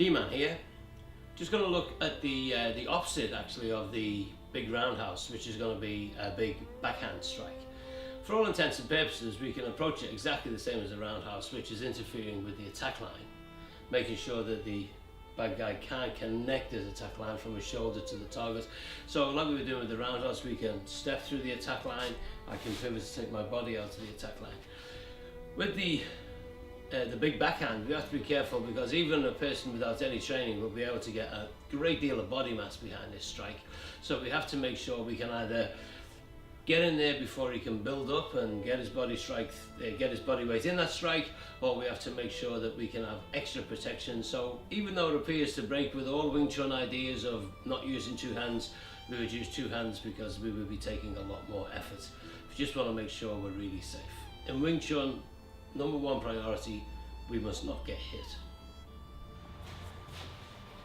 D-man here. Just going to look at the opposite actually of the big roundhouse, which is going to be a big backhand strike. For all intents and purposes, we can approach it exactly the same as a roundhouse, which is interfering with the attack line, making sure that the bad guy can't connect his attack line from his shoulder to the target. So like we were doing with the roundhouse, we can step through the attack line, I can pivot to take my body out to the attack line. With the big backhand, we have to be careful, because even a person without any training will be able to get a great deal of body mass behind this strike. So we have to make sure we can either get in there before he can build up and get his body weight in that strike, or we have to make sure that we can have extra protection. So even though it appears to break with all Wing Chun ideas of not using two hands, we would use two hands because we would be taking a lot more effort. We just want to make sure we're really safe. In Wing Chun, number one priority, we must not get hit.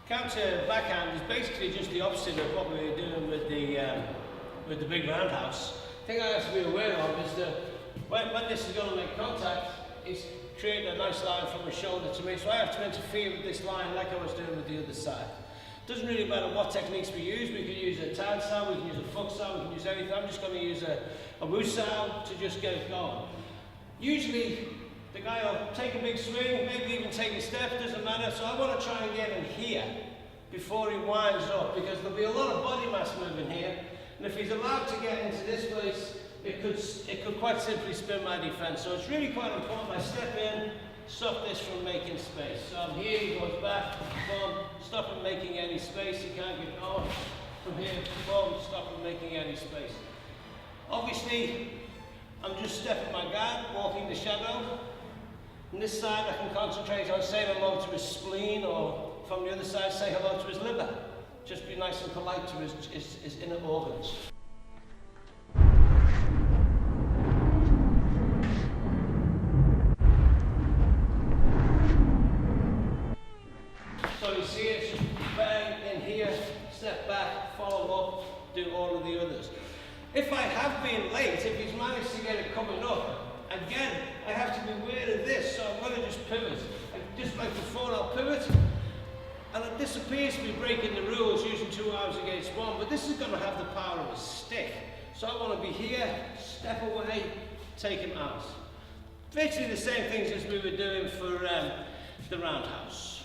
Counter backhand is basically just the opposite of what we were doing with the big roundhouse. The thing I have to be aware of is that when this is going to make contact, it's creating a nice line from the shoulder to me, so I have to interfere with this line like I was doing with the other side. Doesn't really matter what techniques we use. We can use a tag sound, we can use a foot sound, we can use anything. I'm just going to use a woo sound to just get it going. Usually the guy will take a big swing, maybe even take a step, doesn't matter. So I want to try and get him here before he winds up, because there'll be a lot of body mass moving here. And if he's allowed to get into this place, it could quite simply spin my defense. So it's really quite important I step in, stop this from making space. So I'm here, he goes back, boom, stop him making any space, he can't get going. From here, boom, stop him making any space. Obviously, I'm just stepping my guard, walking the shadow. On this side, I can concentrate on saying hello to his spleen, or from the other side, say hello to his liver. Just be nice and polite to his inner organs. So you see it's just bang in here, step back, follow up, do all of the others. If I have been late, if he's managed to get it coming up, again, I have to be aware of this, so I'm going to just pivot. Just like before, I'll pivot. And this appears to be breaking the rules, using 2 arms against one, but this is going to have the power of a stick. So I want to be here, step away, take him out. Virtually the same things as we were doing for the roundhouse.